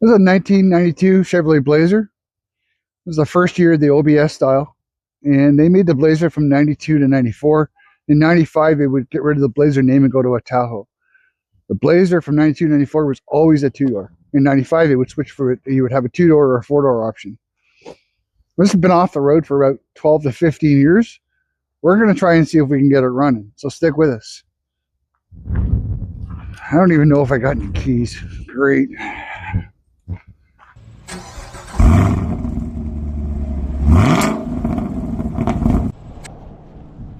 This is a 1992 Chevrolet Blazer. It was the first year of the OBS style, and they made the Blazer from 92 to 94. In 95, they would get rid of the Blazer name and go to a Tahoe. The Blazer from 92 to 94 was always a two-door. In 95, it would switch for it. You would have a two-door or a four-door option. This has been off the road for about 12 to 15 years. We're going to try and see if we can get it running. So stick with us. I don't even know if I got any keys. Great.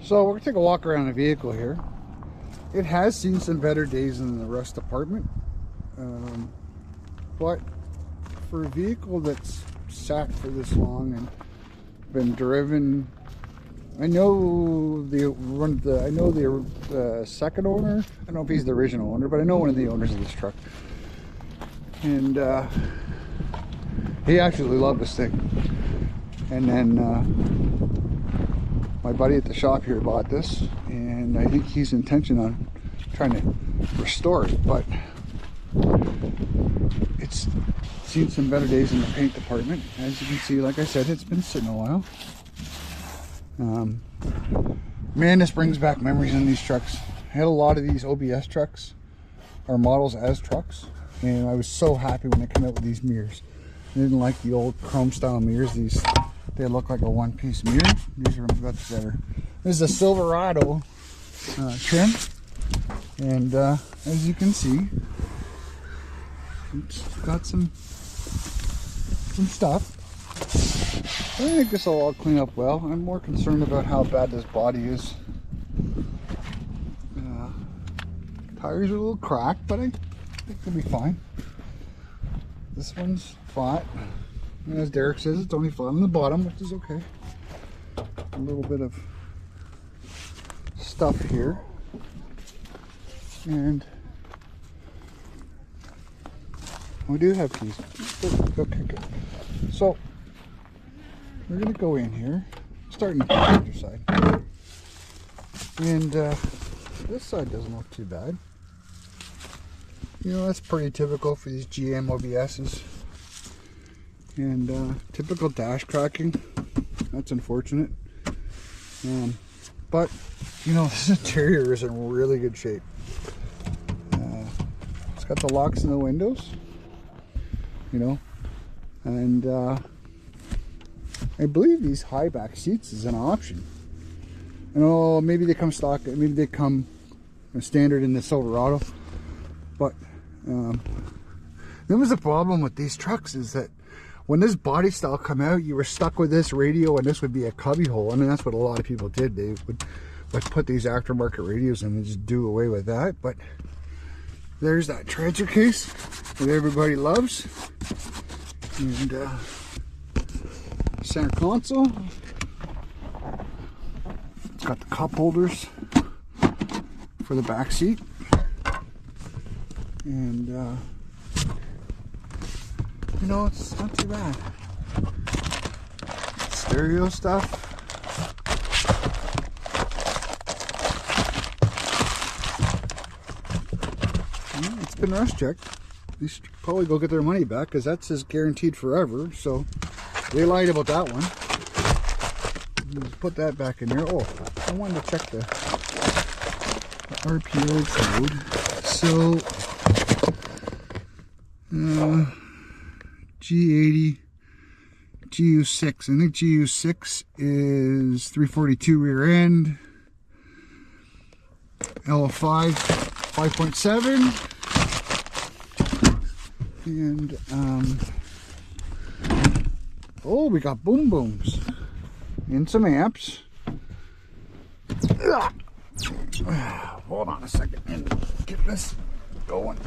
So we're going to take a walk around the vehicle here. It has seen some better days in the rust department. But for a vehicle that's sat for this long and been driven, I know the second owner. I don't know if he's the original owner, but I know one of the owners of this truck, and he actually loved this thing. And then my buddy at the shop here bought this, and I think he's intention on trying to restore it, but it's seen some better days in the paint department. As you can see, like I said, it's been sitting a while. Man, this brings back memories on these trucks. I had a lot of these OBS trucks, or models as trucks, and I was so happy when they came out with these mirrors. I didn't like the old chrome style mirrors. They look like a one-piece mirror. These are much better. This is a Silverado trim, and as you can see, it's got some stuff. I think this will all clean up well. I'm more concerned about how bad this body is. Tires are a little cracked, but I think they'll be fine. This one's flat. And as Derek says, it's only flat on the bottom, which is okay. A little bit of stuff here. And we do have keys. Okay, good. So we're going to go in here, starting on the passenger side. And this side doesn't look too bad. You know, that's pretty typical for these GM OBSs. And typical dash cracking. That's unfortunate. But, you know, this interior is in really good shape. It's got the locks in the windows, you know, and I believe these high back seats is an option. You know, maybe they come stock, maybe they come standard in the Silverado, but there was a problem with these trucks is that when this body style come out, you were stuck with this radio and this would be a cubby hole. I mean, that's what a lot of people did. They would put these aftermarket radios in and just do away with that. But there's that transfer case that everybody loves. And center console. It's got the cup holders for the back seat. And you know, it's not too bad. Stereo stuff. Yeah, it's been rust checked. They should probably go get their money back because that says guaranteed forever. So they lied about that one. Let's put that back in there. Oh, I wanted to check the RPO code. So G80 GU6. I think GU6 is 342 rear end. LO5 5.7. And oh, we got boom booms and some amps. Hold on a second and get this going.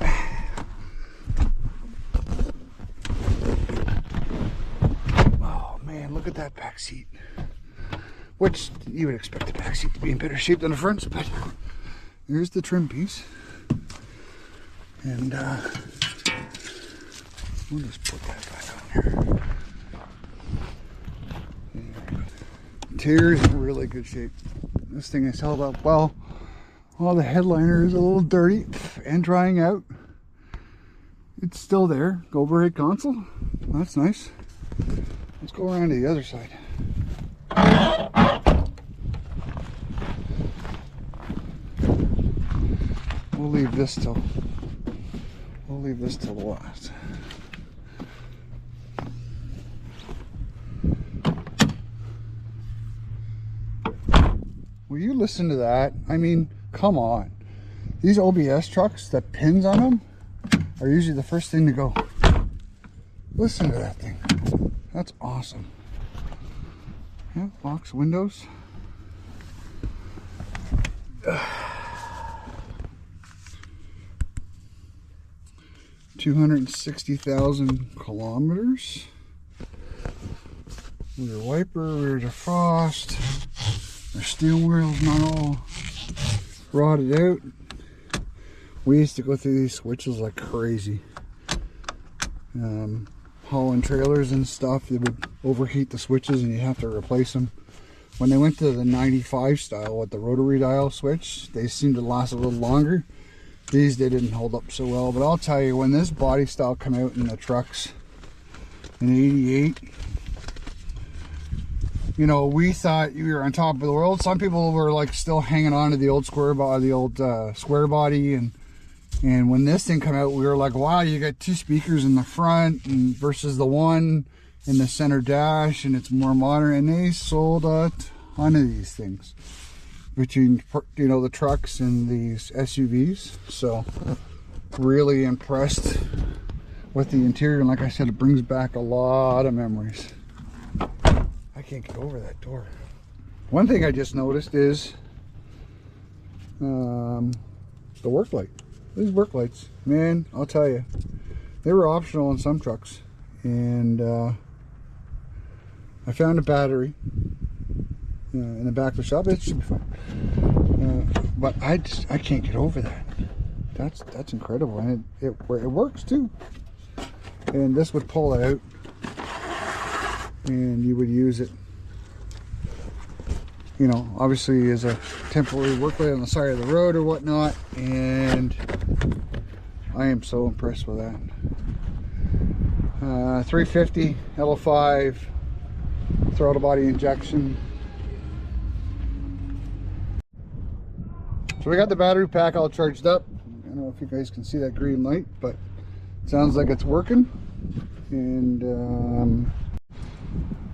Oh man, look at that back seat. Which you would expect the back seat to be in better shape than the front, but here's the trim piece. And we'll just put that back on here. Interior's in really good shape. This thing is held up well. Well, the headliner is a little dirty and drying out. It's still there. Overhead console. That's nice. Let's go around to the other side. We'll leave this till the last. Will you listen to that? I mean, come on. These OBS trucks, the pins on them are usually the first thing to go. Listen to that thing. That's awesome. Yeah, locks, windows. 260,000 kilometers. Rear wiper, rear defrost. Our steering wheel's not all rotted out. We used to go through these switches like crazy. Hauling trailers and stuff, they would overheat the switches and you have to replace them. When they went to the 95 style with the rotary dial switch, they seemed to last a little longer. These, they didn't hold up so well, but I'll tell you, when this body style came out in the trucks in '88, you know, we thought you were on top of the world. Some people were like still hanging on to the old square body, square body, and when this thing came out, we were like, wow, you got 2 speakers in the front and versus the one in the center dash, and it's more modern. And they sold a ton of these things between, you know, the trucks and these SUVs. So really impressed with the interior, and like I said, it brings back a lot of memories. I can't get over that door. One thing I just noticed is the work light. These work lights, man, I'll tell you, they were optional in some trucks. And I found a battery in the back of the shop. It should be fine. But I can't get over that. That's incredible, and it works too. And this would pull out, and you would use it, you know, obviously as a temporary work light on the side of the road or whatnot. And I am so impressed with that. 350 L5 throttle body injection. So we got the battery pack all charged up. I don't know if you guys can see that green light, but it sounds like it's working. And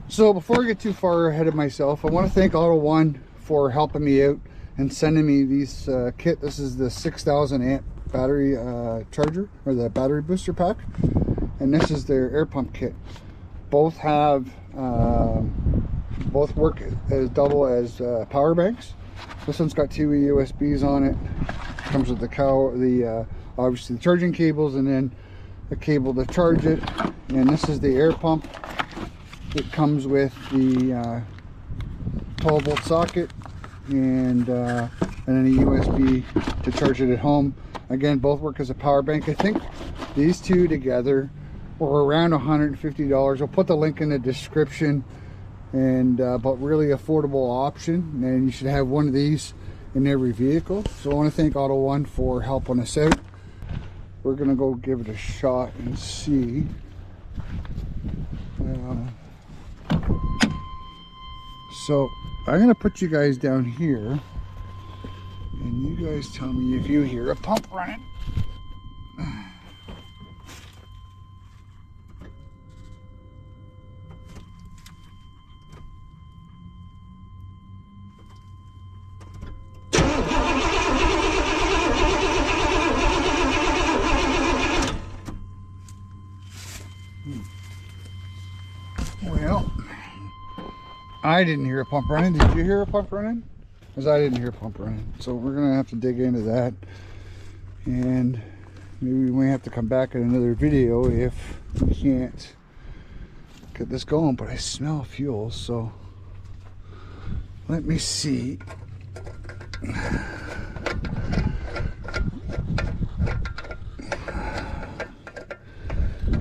so before I get too far ahead of myself, I want to thank Auto One for helping me out and sending me these kit. This is the 6,000 amp battery charger, or the battery booster pack, and this is their air pump kit. Both have both work as double as power banks. This one's got 2 USBs on it. Comes with the obviously the charging cables, and then a cable to charge it. And this is the air pump. It comes with the 12-volt socket and then a USB to charge it at home. Again, both work as a power bank. I think these two together were around $150. I'll put the link in the description. And but really affordable option, and you should have one of these in every vehicle. So I want to thank Auto One for helping us out. We're gonna go give it a shot and see. So I'm gonna put you guys down here, and you guys tell me if you hear a pump running. Well, I didn't hear a pump running. Did you hear a pump running? Because I didn't hear a pump running. So we're going to have to dig into that. And maybe we may have to come back in another video if we can't get this going. But I smell fuel, so let me see.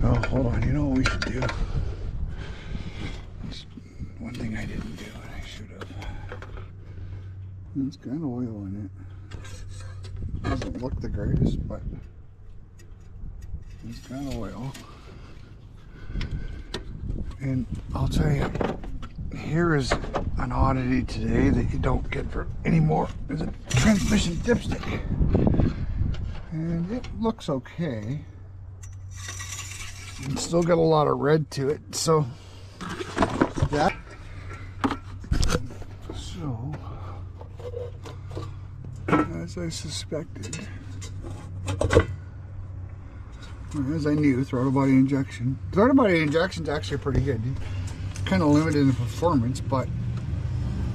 Oh, hold on. You know what we should do? One thing I didn't do, and I should have. It's got oil in it. Doesn't look the greatest, but It's got oil. And I'll tell you, here is an oddity today that you don't get for anymore. There's a transmission dipstick. And it looks okay. It's still got a lot of red to it, so that. So, as I suspected, or as I knew, throttle body injection. Throttle body injection is actually pretty good. Kind of limited in performance, but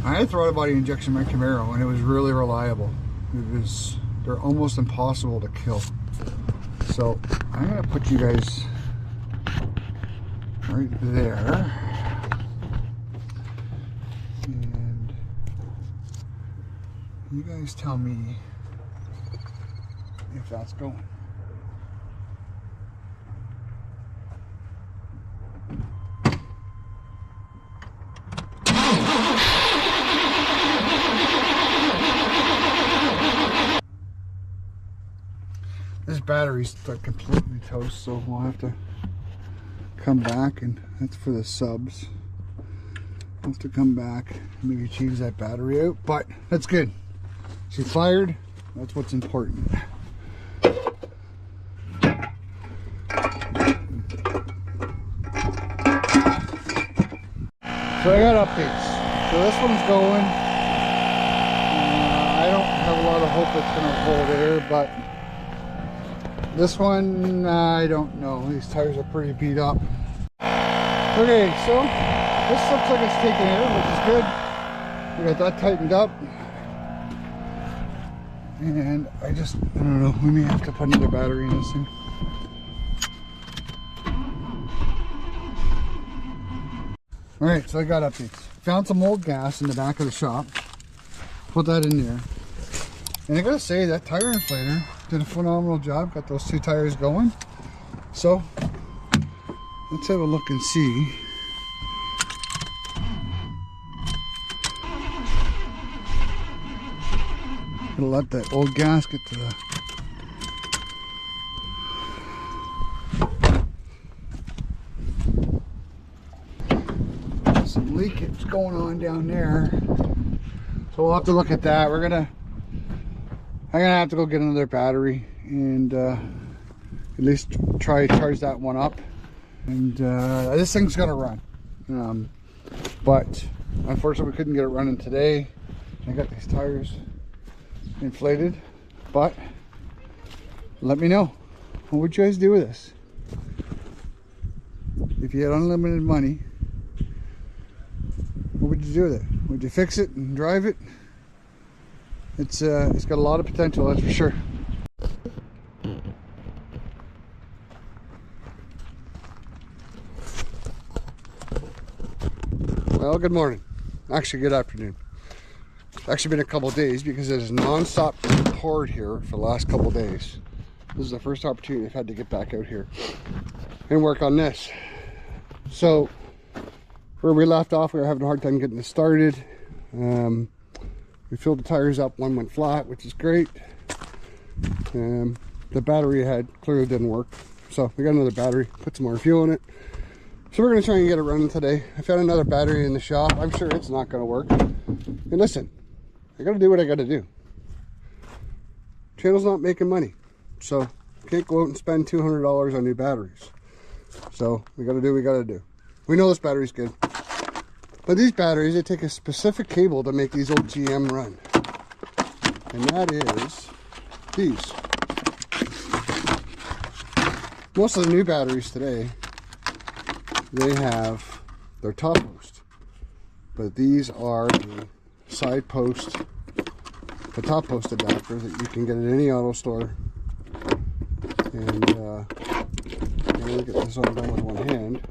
I had throttle body injection in my Camaro, and it was really reliable. They're almost impossible to kill. So I'm gonna put you guys right there, and you guys tell me if that's going. This battery's completely toast, so we'll have to come back, and that's for the subs. We'll have to come back and maybe change that battery out, but that's good. She fired, that's what's important. So I got updates. So this one's going. I don't have a lot of hope it's going to hold air, but this one, I don't know. These tires are pretty beat up. Okay, so this looks like it's taking air, which is good. We got that tightened up. And I don't know, we may have to put another battery in this thing. Alright, so I got updates. Found some old gas in the back of the shop. Put that in there. And I gotta say, that tire inflator did a phenomenal job. Got those two tires going. So let's have a look and see. Gonna let that old gas get to the some leakage going on down there. So we'll have to look at that. I'm gonna have to go get another battery and at least try to charge that one up. And this thing's gonna run. But unfortunately we couldn't get it running today. I got these tires inflated, but let me know, what would you guys do with this if you had unlimited money? What would you do with it? Would you fix it and drive it? It's got a lot of potential, that's for sure. Well, good morning, actually good afternoon. It's actually been a couple of days because there's non-stop poured here for the last couple of days. This is the first opportunity I've had to get back out here and work on this. So where we left off, we were having a hard time getting this started. We filled the tires up, one went flat, which is great. The battery I had clearly didn't work, so we got another battery, put some more fuel in it. So we're going to try and get it running today. I found another battery in the shop. I'm sure it's not going to work. And listen, I got to do what I got to do. Channel's not making money, so can't go out and spend $200 on new batteries. So we got to do what we got to do. We know this battery's good, but these batteries, they take a specific cable to make these old GM run, and that is these. Most of the new batteries today, they have their top post, but these are the side post, the top post adapter that you can get at any auto store. And I'm gonna get this all done with one hand.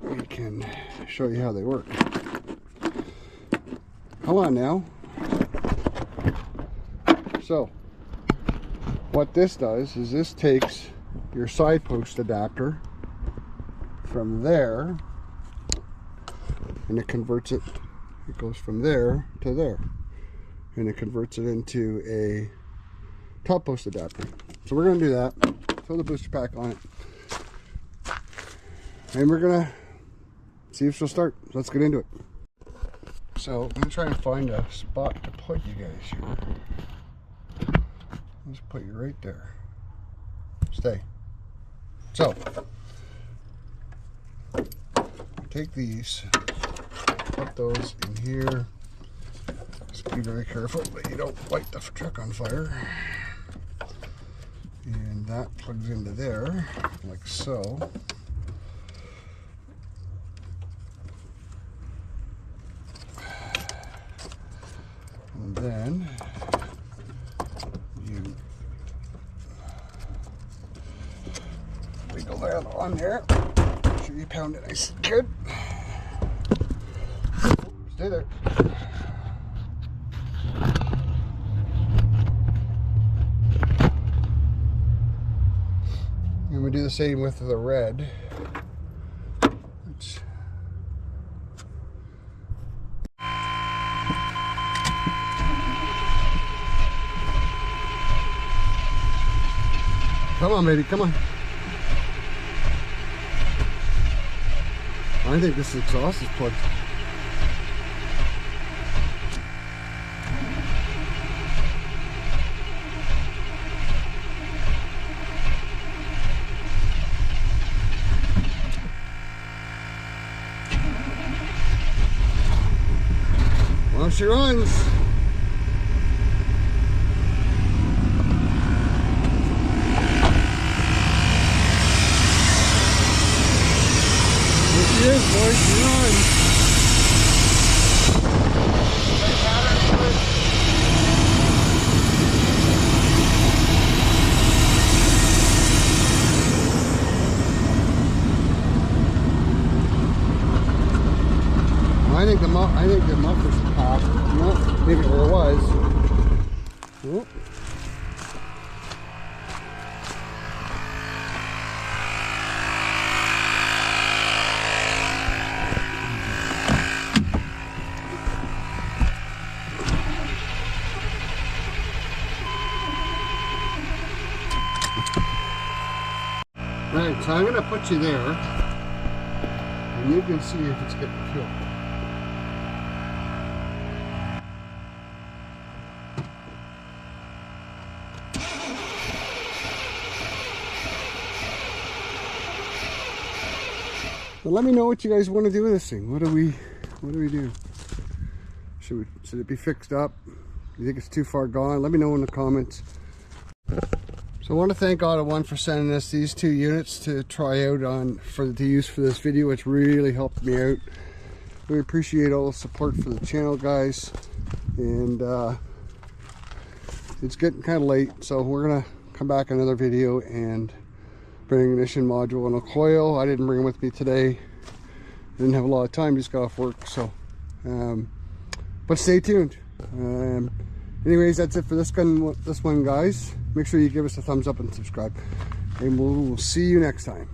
We can show you how they work. Hold on now. So what this does is this takes your side post adapter from there and it converts it. It goes from there to there, and it converts it into a top post adapter. So we're gonna do that. Throw the booster pack on it. And we're gonna see if she'll start. Let's get into it. So I'm gonna try and find a spot to put you guys here. Let's put you right there. Stay. So take these, put those in here. Just be very careful that you don't light the truck on fire. And that plugs into there, like so. And then you wiggle that on there. Make sure you pound it nice and good. Stay there. And we do the same with the red. Oops. Come on, baby, come on. I think this exhaust is plugged. Well, she runs. Here she is, boys. She runs. I think the muffler's popped. No, maybe where it was. Oh. Alright, so I'm going to put you there, and you can see if it's getting fuel. So let me know what you guys want to do with this thing. What do we do? Should it be fixed up? You think it's too far gone? Let me know in the comments. So I want to thank Auto1 for sending us these 2 units to try out to use for this video. It's really helped me out. We appreciate all the support for the channel, guys. And it's getting kind of late, so we're gonna come back another video and bring an ignition module and a coil. I didn't bring them with me today. Didn't have a lot of time, just got off work. So, but stay tuned. Anyways, that's it for this one, guys. Make sure you give us a thumbs up and subscribe, and we'll see you next time.